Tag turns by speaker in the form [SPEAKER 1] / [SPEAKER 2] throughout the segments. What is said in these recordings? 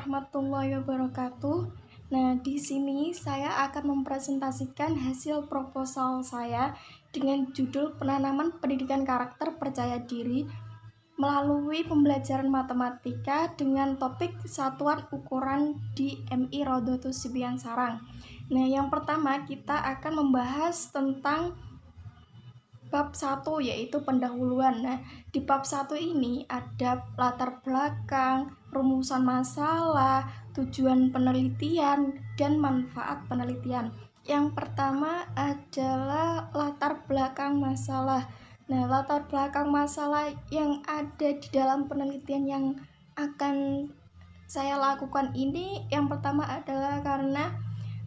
[SPEAKER 1] warahmatullahi wabarakatuh. Nah, di sini saya akan mempresentasikan hasil proposal saya dengan judul penanaman pendidikan karakter percaya diri melalui pembelajaran matematika dengan topik satuan ukuran di MI Rodotus Sibian Sarang. Nah, yang pertama kita akan membahas tentang bab 1 yaitu pendahuluan. Nah, di bab 1 ini ada latar belakang, rumusan masalah, tujuan penelitian, dan manfaat penelitian. Yang pertama adalah latar belakang masalah. Nah, latar belakang masalah yang ada di dalam penelitian yang akan saya lakukan ini yang pertama adalah karena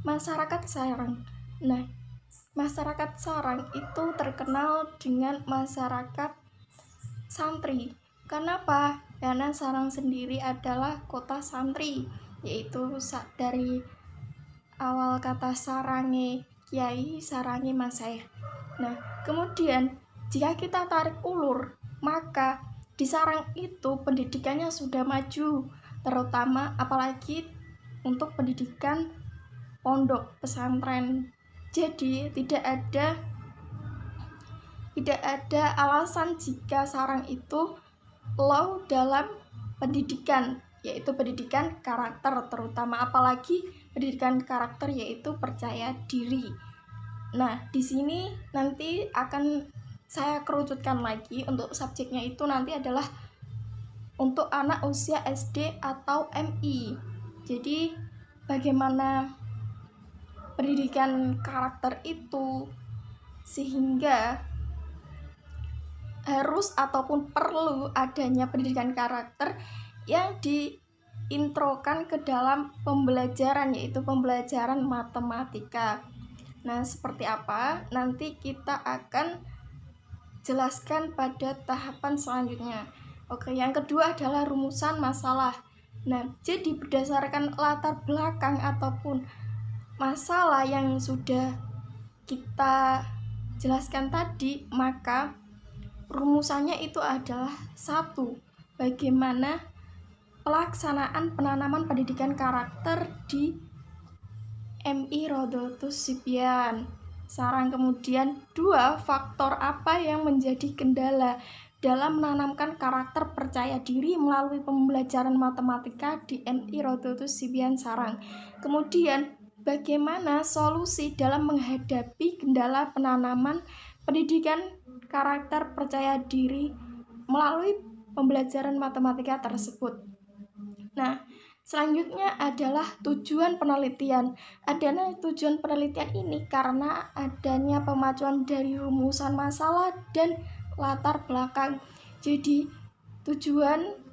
[SPEAKER 1] masyarakat Sarang. Nah, masyarakat Sarang itu terkenal dengan masyarakat santri. Kenapa? Karena Sarang sendiri adalah kota santri, yaitu dari awal kata sarange kiai, sarange masyaikh. Nah, kemudian jika kita tarik ulur, maka di Sarang itu pendidikannya sudah maju, terutama apalagi untuk pendidikan pondok pesantren. Jadi tidak ada alasan jika Sarang itu low dalam pendidikan, yaitu pendidikan karakter, terutama apalagi pendidikan karakter yaitu percaya diri. Nah, di sini nanti akan saya kerucutkan lagi untuk subjeknya itu nanti adalah untuk anak usia SD atau MI. Jadi bagaimana pendidikan karakter itu sehingga harus ataupun perlu adanya pendidikan karakter yang diintrokan ke dalam pembelajaran, yaitu pembelajaran matematika. Nah, seperti apa? Nanti kita akan jelaskan pada tahapan selanjutnya. Oke, yang kedua adalah rumusan masalah. Nah, jadi berdasarkan latar belakang ataupun masalah yang sudah kita jelaskan tadi, maka rumusannya itu adalah 1. Bagaimana pelaksanaan penanaman pendidikan karakter di MI Rodotus Sibian Sarang. Kemudian 2. Faktor apa yang menjadi kendala dalam menanamkan karakter percaya diri melalui pembelajaran matematika di MI Rodotus Sibian Sarang. Kemudian bagaimana solusi dalam menghadapi kendala penanaman pendidikan karakter percaya diri melalui pembelajaran matematika tersebut. Nah, selanjutnya adalah tujuan penelitian. Adanya tujuan penelitian ini karena adanya pemacuan dari rumusan masalah dan latar belakang. Jadi, tujuan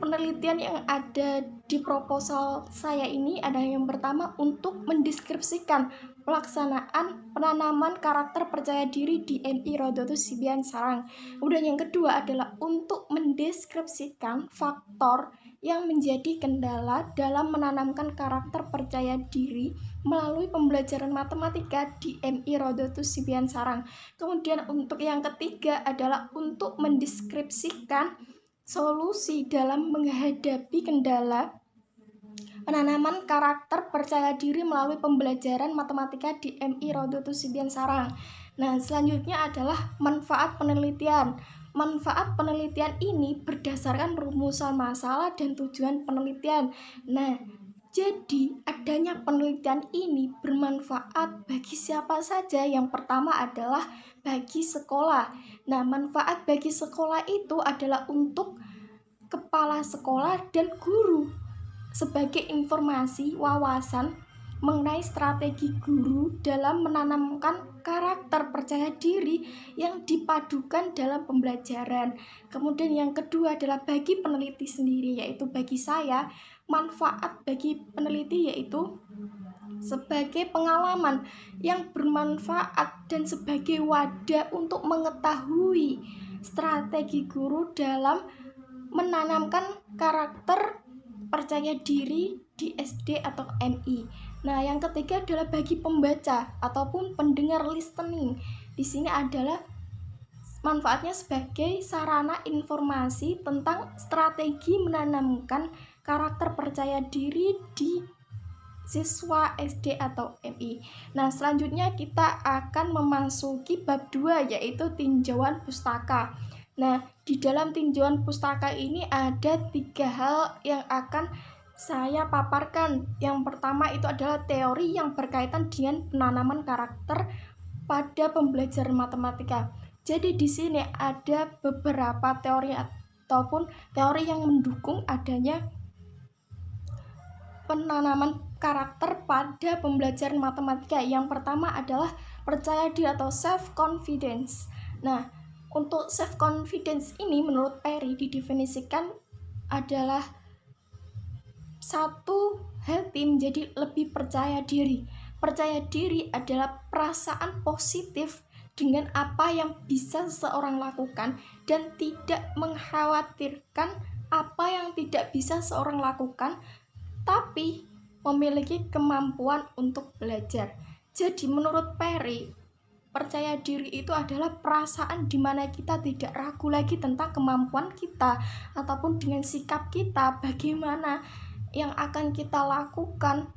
[SPEAKER 1] penelitian yang ada di proposal saya ini adalah yang pertama untuk mendeskripsikan pelaksanaan penanaman karakter percaya diri di MI Rodotus Sibian Sarang. Kemudian yang kedua adalah untuk mendeskripsikan faktor yang menjadi kendala dalam menanamkan karakter percaya diri melalui pembelajaran matematika di MI Rodotus Sibian Sarang. Kemudian untuk yang ketiga adalah untuk mendeskripsikan solusi dalam menghadapi kendala penanaman karakter percaya diri melalui pembelajaran matematika di MI Rodotus Sibian Sarang. Nah, selanjutnya adalah manfaat penelitian. Manfaat penelitian ini berdasarkan rumusan masalah dan tujuan penelitian. Nah, jadi adanya penelitian ini bermanfaat bagi siapa saja. Yang pertama adalah bagi sekolah. Nah, manfaat bagi sekolah itu adalah untuk kepala sekolah dan guru sebagai informasi wawasan mengenai strategi guru dalam menanamkan karakter percaya diri yang dipadukan dalam pembelajaran. Kemudian yang kedua adalah bagi peneliti sendiri, yaitu bagi saya manfaat bagi peneliti yaitu sebagai pengalaman yang bermanfaat dan sebagai wadah untuk mengetahui strategi guru dalam menanamkan karakter percaya diri di SD atau MI. Nah, yang ketiga adalah bagi pembaca ataupun pendengar listening. Di sini adalah manfaatnya sebagai sarana informasi tentang strategi menanamkan karakter percaya diri di siswa SD atau MI. Nah, selanjutnya kita akan memasuki bab 2, yaitu tinjauan pustaka. Nah, di dalam tinjauan pustaka ini ada 3 hal yang akan saya paparkan. Yang pertama itu adalah teori yang berkaitan dengan penanaman karakter pada pembelajaran matematika. Jadi di sini ada beberapa teori ataupun teori yang mendukung adanya penanaman karakter pada pembelajaran matematika. Yang pertama adalah percaya diri atau self confidence. Nah, untuk self confidence ini menurut Perry didefinisikan adalah satu hati menjadi lebih percaya diri. Percaya diri adalah perasaan positif dengan apa yang bisa seseorang lakukan dan tidak mengkhawatirkan apa yang tidak bisa seorang lakukan, tapi memiliki kemampuan untuk belajar. Jadi menurut Perry, percaya diri itu adalah perasaan di mana kita tidak ragu lagi tentang kemampuan kita ataupun dengan sikap kita, bagaimana yang akan kita lakukan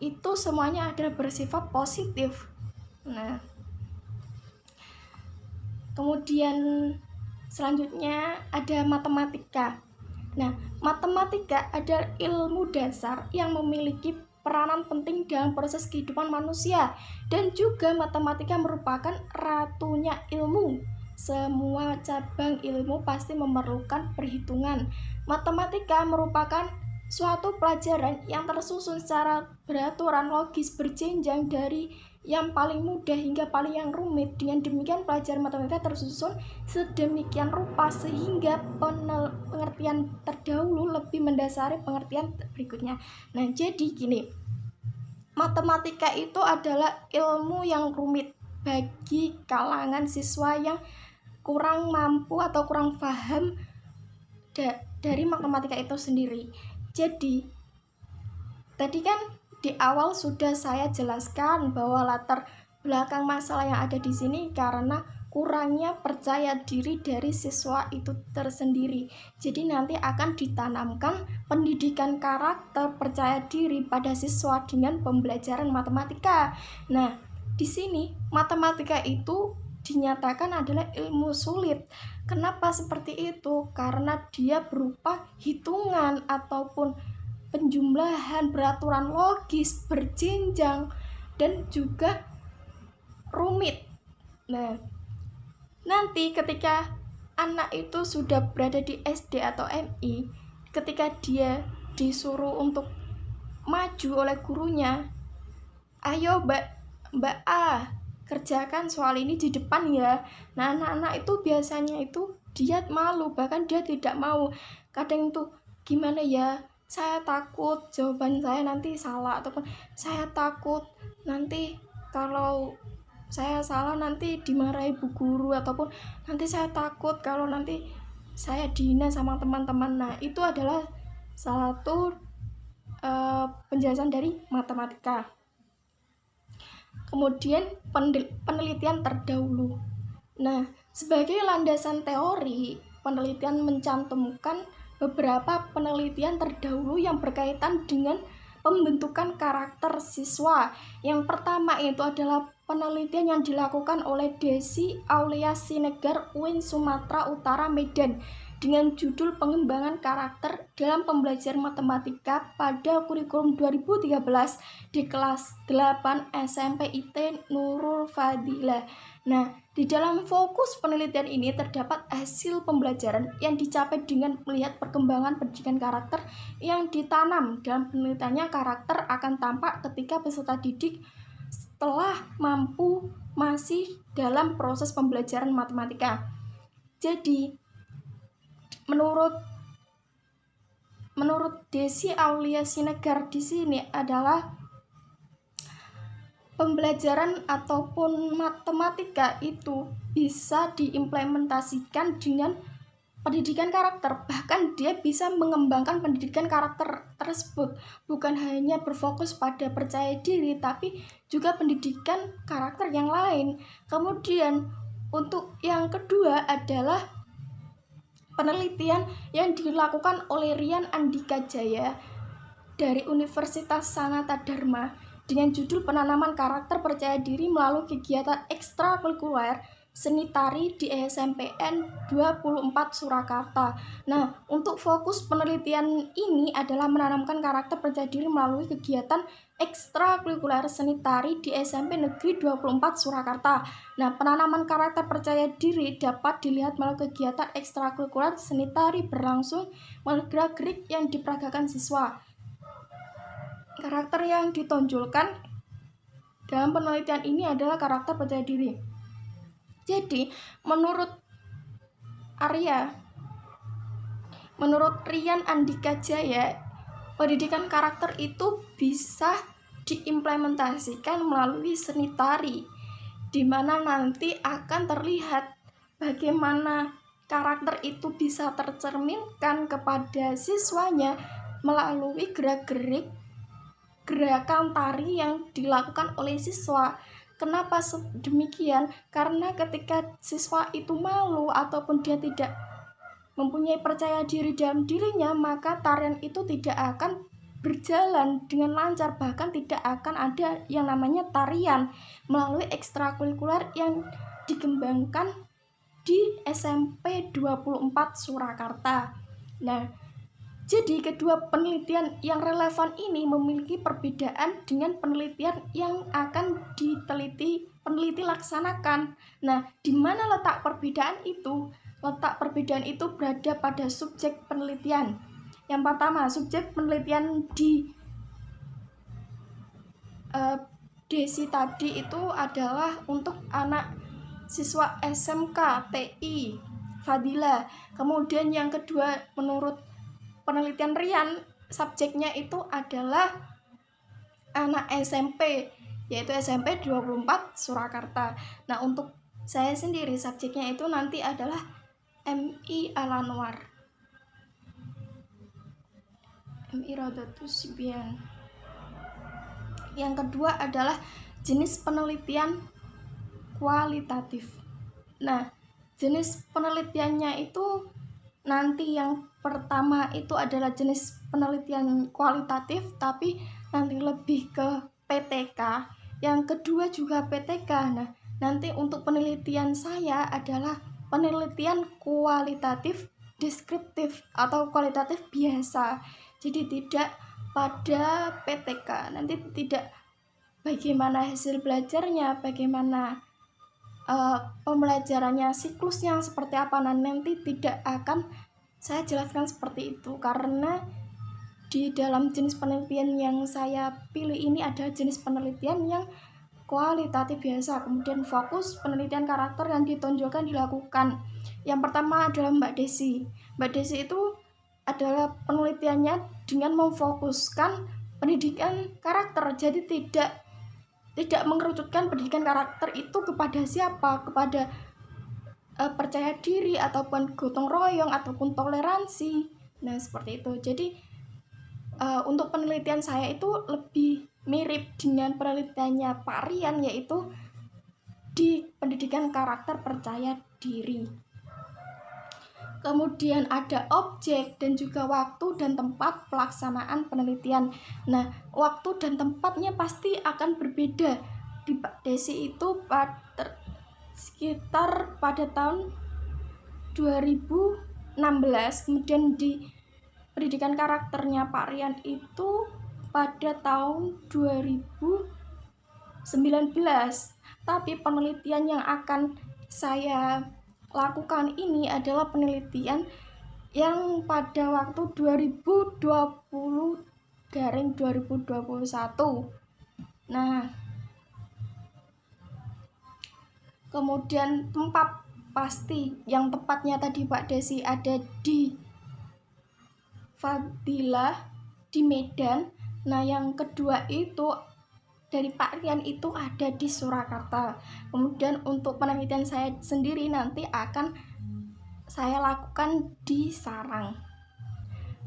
[SPEAKER 1] itu semuanya adalah bersifat positif. Nah, kemudian selanjutnya ada matematika. Nah, matematika adalah ilmu dasar yang memiliki peranan penting dalam proses kehidupan manusia, dan juga matematika merupakan ratunya ilmu. Semua cabang ilmu pasti memerlukan perhitungan. Matematika merupakan suatu pelajaran yang tersusun secara beraturan logis berjenjang dari yang paling mudah hingga paling yang rumit. Dengan demikian pelajaran matematika tersusun sedemikian rupa sehingga pengertian terdahulu lebih mendasari pengertian berikutnya. Nah, jadi gini, matematika itu adalah ilmu yang rumit bagi kalangan siswa yang kurang mampu atau kurang paham dari matematika itu sendiri. Jadi tadi kan di awal sudah saya jelaskan bahwa latar belakang masalah yang ada di sini karena kurangnya percaya diri dari siswa itu tersendiri. Jadi nanti akan ditanamkan pendidikan karakter percaya diri pada siswa dengan pembelajaran matematika. Nah, di sini matematika itu dinyatakan adalah ilmu sulit. Kenapa seperti itu? Karena dia berupa hitungan ataupun penjumlahan beraturan logis, berjenjang, dan juga rumit. Nah, nanti ketika anak itu sudah berada di SD atau MI, ketika dia disuruh untuk maju oleh gurunya, ayo Mbak A, kerjakan soal ini di depan ya. Nah, anak-anak itu biasanya itu dia malu, bahkan dia tidak mau. Kadang itu gimana ya, saya takut jawaban saya nanti salah, ataupun saya takut nanti kalau saya salah nanti dimarahi bu guru, ataupun nanti saya takut kalau nanti saya dihina sama teman-teman. Nah, itu adalah salah satu penjelasan dari matematika. Kemudian penelitian terdahulu. Nah, sebagai landasan teori, penelitian mencantumkan beberapa penelitian terdahulu yang berkaitan dengan pembentukan karakter siswa. Yang pertama itu adalah penelitian yang dilakukan oleh Desi Aulia Siregar UIN Sumatera Utara Medan dengan judul pengembangan karakter dalam pembelajaran matematika pada kurikulum 2013 di kelas 8 SMP IT Nurul Fadilah. Nah, di dalam fokus penelitian ini terdapat hasil pembelajaran yang dicapai dengan melihat perkembangan pendidikan karakter yang ditanam. Dalam penelitiannya, karakter akan tampak ketika peserta didik setelah mampu masih dalam proses pembelajaran matematika. Jadi, menurut Desi Aulia Siregar di sini adalah pembelajaran ataupun matematika itu bisa diimplementasikan dengan pendidikan karakter. Bahkan dia bisa mengembangkan pendidikan karakter tersebut, bukan hanya berfokus pada percaya diri, tapi juga pendidikan karakter yang lain. Kemudian untuk yang kedua adalah penelitian yang dilakukan oleh Rian Andika Jaya dari Universitas Sanata Dharma dengan judul penanaman karakter percaya diri melalui kegiatan ekstrakurikuler seni tari di SMPN 24 Surakarta. Nah, untuk fokus penelitian ini adalah menanamkan karakter percaya diri melalui kegiatan ekstrakurikuler seni tari di SMP Negeri 24 Surakarta. Nah, penanaman karakter percaya diri dapat dilihat melalui kegiatan ekstrakurikuler seni tari berlangsung melalui gerak-gerik yang diperagakan siswa. Karakter yang ditonjolkan dalam penelitian ini adalah karakter percaya diri. Jadi, menurut Rian Andika Jaya, pendidikan karakter itu bisa diimplementasikan melalui seni tari, di mana nanti akan terlihat bagaimana karakter itu bisa tercerminkan kepada siswanya melalui gerak-gerik gerakan tari yang dilakukan oleh siswa. Kenapa demikian? Karena ketika siswa itu malu ataupun dia tidak mempunyai percaya diri dalam dirinya, maka tarian itu tidak akan berjalan dengan lancar, bahkan tidak akan ada yang namanya tarian melalui ekstrakurikuler yang dikembangkan di SMP 24 Surakarta. Nah, jadi kedua penelitian yang relevan ini memiliki perbedaan dengan penelitian yang akan peneliti laksanakan. Nah, di mana letak perbedaan itu? Letak perbedaan itu berada pada subjek penelitian. Yang pertama, subjek penelitian di Desi tadi itu adalah untuk anak siswa SMK TI Fadila. Kemudian yang kedua, menurut penelitian Rian, subjeknya itu adalah anak SMP, yaitu SMP 24 Surakarta. Nah, untuk saya sendiri subjeknya itu nanti adalah MI Al-Anwar, MI Rodatus Sibian. Yang kedua adalah jenis penelitian kualitatif. Nah, jenis penelitiannya itu nanti yang pertama itu adalah jenis penelitian kualitatif, tapi nanti lebih ke PTK. Yang kedua juga PTK. Nah, nanti untuk penelitian saya adalah penelitian kualitatif deskriptif atau kualitatif biasa. Jadi tidak pada PTK. Nanti tidak bagaimana hasil belajarnya, bagaimana pembelajarannya, siklusnya seperti apa. Nah, nanti tidak akan saya jelaskan seperti itu, karena di dalam jenis penelitian yang saya pilih ini ada jenis penelitian yang kualitatif biasa. Kemudian fokus penelitian karakter yang ditonjolkan dilakukan. Yang pertama adalah Mbak Desi. Mbak Desi itu adalah penelitiannya dengan memfokuskan pendidikan karakter. Jadi tidak mengerucutkan pendidikan karakter itu kepada siapa, kepada percaya diri ataupun gotong royong ataupun toleransi. Nah, seperti itu. Jadi untuk penelitian saya itu lebih mirip dengan penelitiannya Pak Rian, yaitu di pendidikan karakter percaya diri. Kemudian ada objek dan juga waktu dan tempat pelaksanaan penelitian. Nah, waktu dan tempatnya pasti akan berbeda. Di Pak Desi itu sekitar pada tahun 2016, kemudian di pendidikan karakternya Pak Rian itu pada tahun 2019. Tapi penelitian yang akan saya lakukan ini adalah penelitian yang pada waktu 2020-2021. Nah, kemudian tempat pasti yang tepatnya tadi Pak Desi ada di Fadilah di Medan. Nah, yang kedua itu dari Pak Rian itu ada di Surakarta. Kemudian untuk penelitian saya sendiri nanti akan saya lakukan di Sarang.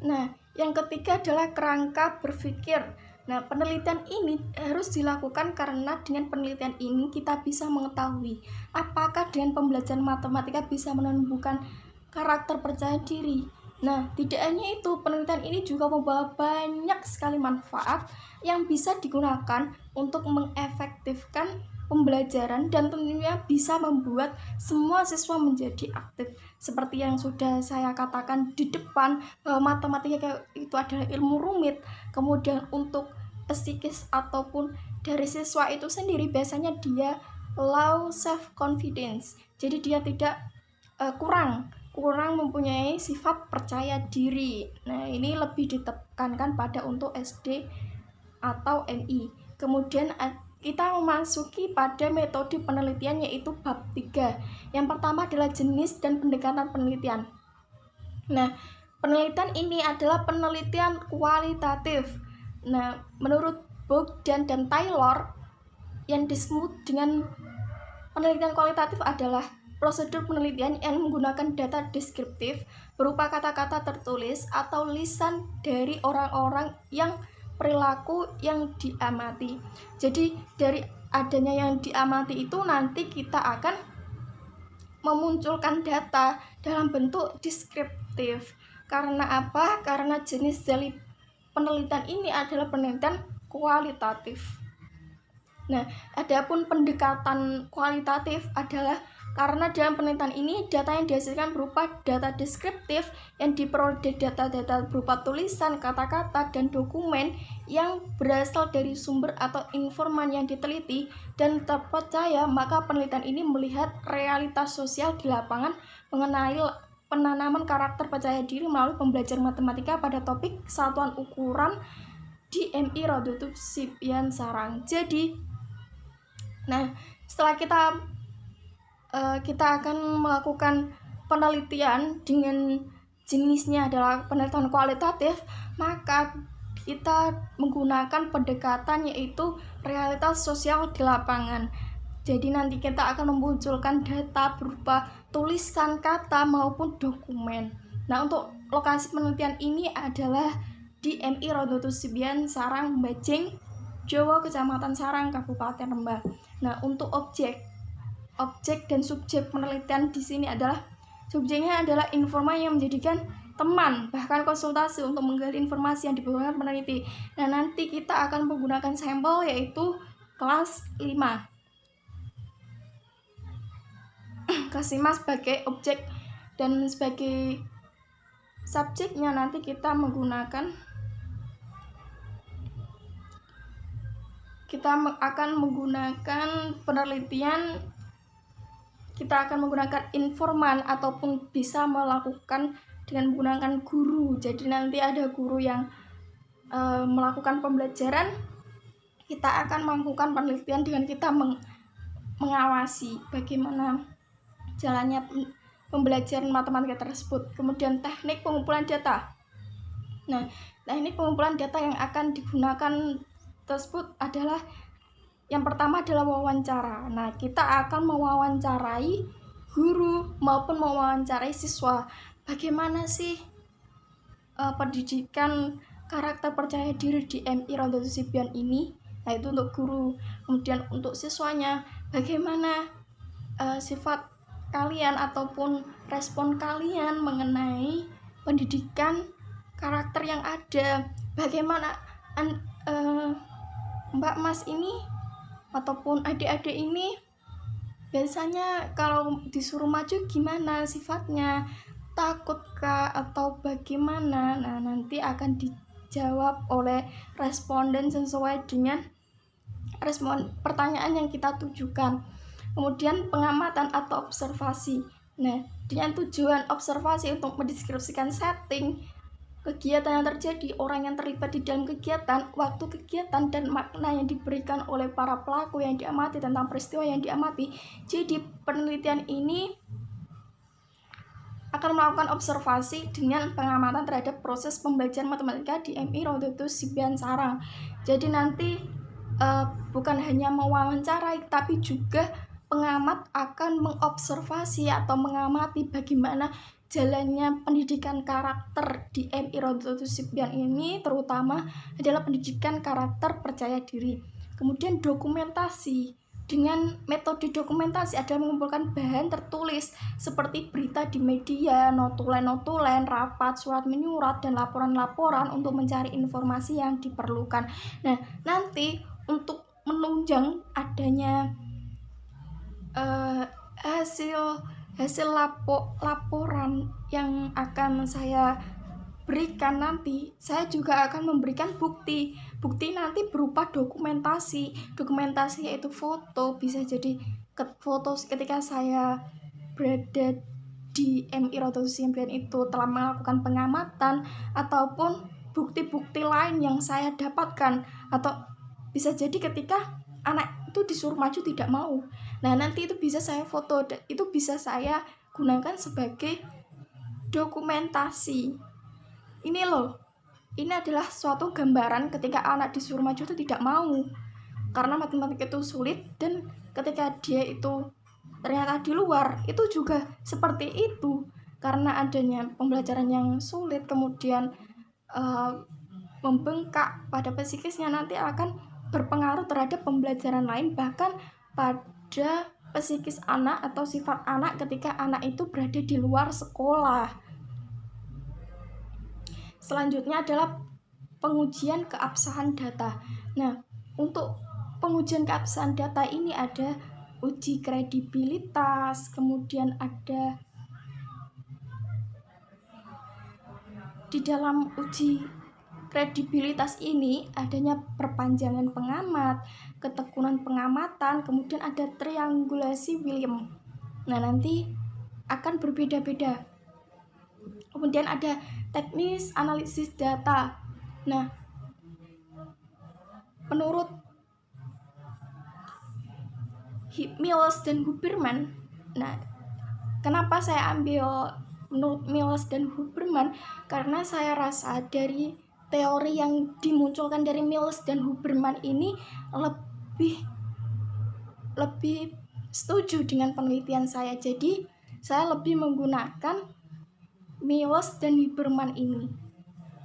[SPEAKER 1] Nah, yang ketiga adalah kerangka berpikir. Nah, penelitian ini harus dilakukan karena dengan penelitian ini kita bisa mengetahui apakah dengan pembelajaran matematika bisa menumbuhkan karakter percaya diri. Nah, tidak hanya itu, penelitian ini juga membawa banyak sekali manfaat yang bisa digunakan untuk mengefektifkan pembelajaran dan tentunya bisa membuat semua siswa menjadi aktif. Seperti yang sudah saya katakan di depan, bahwa matematika itu adalah ilmu rumit. Kemudian untuk psikis ataupun dari siswa itu sendiri biasanya dia low self confidence. Jadi dia tidak kurang mempunyai sifat percaya diri. Nah, ini lebih ditekankan pada untuk SD atau MI. Kemudian kita memasuki pada metode penelitian, yaitu bab 3. Yang pertama adalah jenis dan pendekatan penelitian. Nah, penelitian ini adalah penelitian kualitatif. Nah, menurut Bogdan dan Taylor, yang disebut dengan penelitian kualitatif adalah prosedur penelitian yang menggunakan data deskriptif berupa kata-kata tertulis atau lisan dari orang-orang yang perilaku yang diamati. Jadi dari adanya yang diamati itu nanti kita akan memunculkan data dalam bentuk deskriptif. Karena apa? Karena jenis dari penelitian ini adalah penelitian kualitatif. Nah, adapun pendekatan kualitatif adalah karena dalam penelitian ini data yang dihasilkan berupa data deskriptif yang diperoleh dari data-data berupa tulisan, kata-kata, dan dokumen yang berasal dari sumber atau informan yang diteliti dan terpercaya, maka penelitian ini melihat realitas sosial di lapangan mengenai penanaman karakter percaya diri melalui pembelajaran matematika pada topik satuan ukuran di MI Rodotu Sipian Sarang. Jadi, nah setelah kita akan melakukan penelitian dengan jenisnya adalah penelitian kualitatif, maka kita menggunakan pendekatan yaitu realitas sosial di lapangan. Jadi nanti kita akan memunculkan data berupa tulisan, kata, maupun dokumen. Nah, untuk lokasi penelitian ini adalah di MI Rodotu Sipian Sarang, Bajing, Jawa, Kecamatan Sarang, Kabupaten Rembang. Nah, untuk objek dan subjek penelitian di sini adalah subjeknya adalah informan yang menjadikan teman, bahkan konsultasi untuk menggali informasi yang dibutuhkan peneliti. Nah, nanti kita akan menggunakan sampel yaitu kelas 5. Kelas 5 sebagai objek dan sebagai subjeknya nanti kita akan menggunakan penelitian, kita akan menggunakan informan ataupun bisa melakukan dengan menggunakan guru. Jadi nanti ada guru yang melakukan pembelajaran, kita akan melakukan penelitian dengan kita mengawasi bagaimana jalannya pembelajaran matematika tersebut. Kemudian teknik pengumpulan data. Nah, teknik pengumpulan data yang akan digunakan tersebut adalah yang pertama adalah wawancara. Nah, kita akan mewawancarai guru maupun mewawancarai siswa. Bagaimana sih pendidikan karakter percaya diri di MI Rodotu Sipian ini? Nah, itu untuk guru. Kemudian untuk siswanya, bagaimana sifat kalian ataupun respon kalian mengenai pendidikan karakter yang ada? Bagaimana Mbak Mas ini ataupun adik-adik ini biasanya kalau disuruh maju gimana sifatnya, takutkah atau bagaimana? Nah, nanti akan dijawab oleh responden sesuai dengan respon pertanyaan yang kita tujukan. Kemudian pengamatan atau observasi. Nah, dengan tujuan observasi untuk mendeskripsikan setting kegiatan yang terjadi, orang yang terlibat di dalam kegiatan, waktu kegiatan, dan makna yang diberikan oleh para pelaku yang diamati tentang peristiwa yang diamati. Jadi penelitian ini akan melakukan observasi dengan pengamatan terhadap proses pembelajaran matematika di MI Rodotu Sipian Sarang. Jadi nanti bukan hanya mewawancarai, tapi juga pengamat akan mengobservasi atau mengamati bagaimana jalannya pendidikan karakter di MI Rodotu Sipian ini, terutama adalah pendidikan karakter percaya diri. Kemudian dokumentasi. dengan metode dokumentasi adalah mengumpulkan bahan tertulis seperti berita di media, notulen-notulen, rapat, surat menyurat, dan laporan-laporan untuk mencari informasi yang diperlukan. Nah, nanti untuk menunjang adanya hasil laporan yang akan saya berikan nanti, saya juga akan memberikan bukti nanti berupa dokumentasi yaitu foto, bisa jadi foto ketika saya berada di MI rotasi sembilan itu telah melakukan pengamatan, ataupun bukti-bukti lain yang saya dapatkan, atau bisa jadi ketika anak itu disuruh maju tidak mau. Nah, nanti itu bisa saya foto, itu bisa saya gunakan sebagai dokumentasi. Ini loh, ini adalah suatu gambaran ketika anak disuruh maju itu tidak mau karena matematika itu sulit, dan ketika dia itu ternyata di luar itu juga seperti itu karena adanya pembelajaran yang sulit, kemudian membengkak pada psikisnya, nanti akan berpengaruh terhadap pembelajaran lain, bahkan pada psikis anak atau sifat anak ketika anak itu berada di luar sekolah. Selanjutnya adalah pengujian keabsahan data. Nah, untuk pengujian keabsahan data ini ada uji kredibilitas, kemudian ada di dalam uji kredibilitas ini adanya perpanjangan pengamat, ketekunan pengamatan, kemudian ada triangulasi William. Nah, nanti akan berbeda-beda. Kemudian ada teknis analisis data. Nah, menurut Mills dan Huberman, nah, kenapa saya ambil menurut Mills dan Huberman? Karena saya rasa dari teori yang dimunculkan dari Mills dan Huberman ini lebih setuju dengan penelitian saya. Jadi, saya lebih menggunakan Mills dan Huberman ini.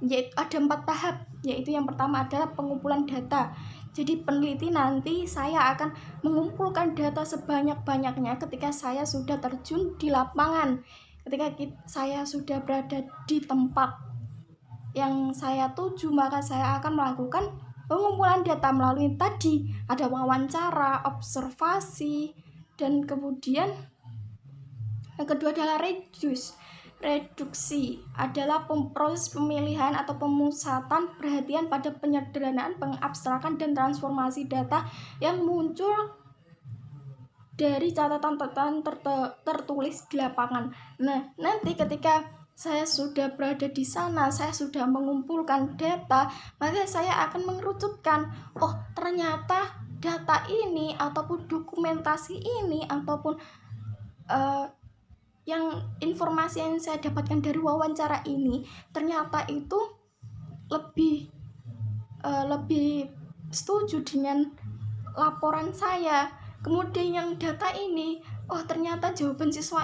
[SPEAKER 1] Yaitu ada 4 tahap, yaitu yang pertama adalah pengumpulan data. Jadi peneliti nanti saya akan mengumpulkan data sebanyak-banyaknya ketika saya sudah terjun di lapangan, ketika saya sudah berada di tempat yang saya tuju, maka saya akan melakukan pengumpulan data melalui tadi ada wawancara, observasi, dan kemudian yang kedua adalah reduksi adalah proses pemilihan atau pemusatan perhatian pada penyederhanaan, pengabstrakan, dan transformasi data yang muncul dari catatan-catatan tertulis di lapangan. Nah, nanti ketika saya sudah berada di sana, saya sudah mengumpulkan data, maka saya akan mengerucutkan, oh ternyata data ini ataupun dokumentasi ini ataupun yang informasi yang saya dapatkan dari wawancara ini ternyata itu lebih setuju dengan laporan saya. Kemudian yang data ini, oh ternyata jawaban siswa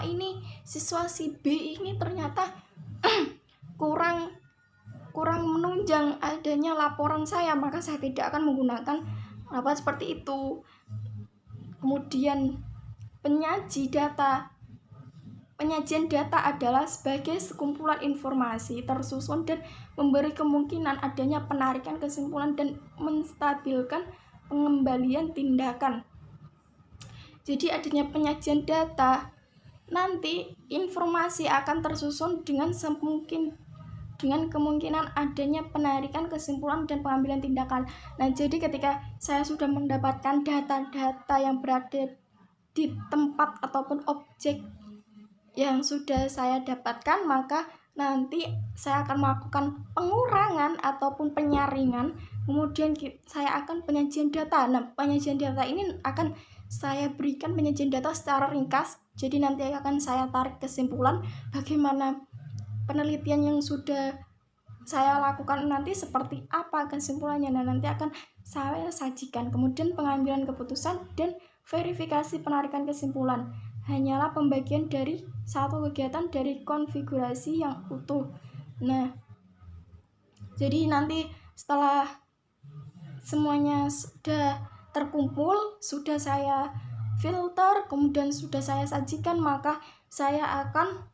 [SPEAKER 1] si B ini ternyata kurang menunjang adanya laporan saya, maka saya tidak akan menggunakan apa seperti itu. Kemudian penyajian data adalah sebagai sekumpulan informasi tersusun dan memberi kemungkinan adanya penarikan kesimpulan dan menstabilkan pengembalian tindakan. Jadi adanya penyajian data, nanti informasi akan tersusun dengan kemungkinan adanya penarikan kesimpulan dan pengambilan tindakan. Nah, jadi ketika saya sudah mendapatkan data-data yang berada di tempat ataupun objek yang sudah saya dapatkan, maka nanti saya akan melakukan pengurangan ataupun penyaringan, kemudian saya akan penyajian data. Nah, penyajian data ini akan saya berikan penyajian data secara ringkas, jadi nanti akan saya tarik kesimpulan bagaimana penelitian yang sudah saya lakukan nanti seperti apa kesimpulannya. Nah, nanti akan saya sajikan. Kemudian pengambilan keputusan dan verifikasi penarikan kesimpulan hanyalah pembagian dari satu kegiatan dari konfigurasi yang utuh. Nah, jadi nanti setelah semuanya sudah terkumpul, sudah saya filter, kemudian sudah saya sajikan, maka saya akan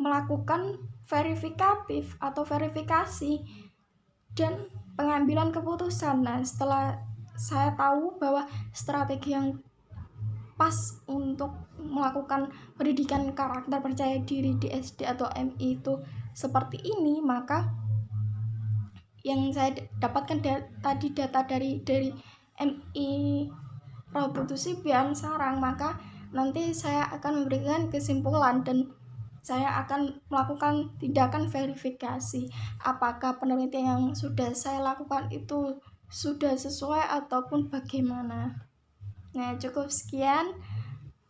[SPEAKER 1] melakukan verifikatif atau verifikasi dan pengambilan keputusan. Nah, setelah saya tahu bahwa strategi yang pas untuk melakukan pendidikan karakter percaya diri di SD atau MI itu seperti ini, maka yang saya dapatkan tadi data dari MI Raut Sipian Sarang, maka nanti saya akan memberikan kesimpulan dan saya akan melakukan tindakan verifikasi apakah penelitian yang sudah saya lakukan itu sudah sesuai ataupun bagaimana. Nah, cukup sekian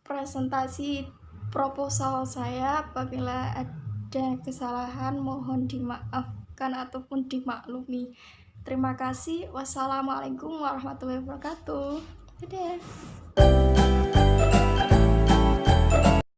[SPEAKER 1] presentasi proposal saya. Apabila ada kesalahan mohon dimaafkan ataupun dimaklumi. Terima kasih. Wassalamualaikum warahmatullahi wabarakatuh. Dadah.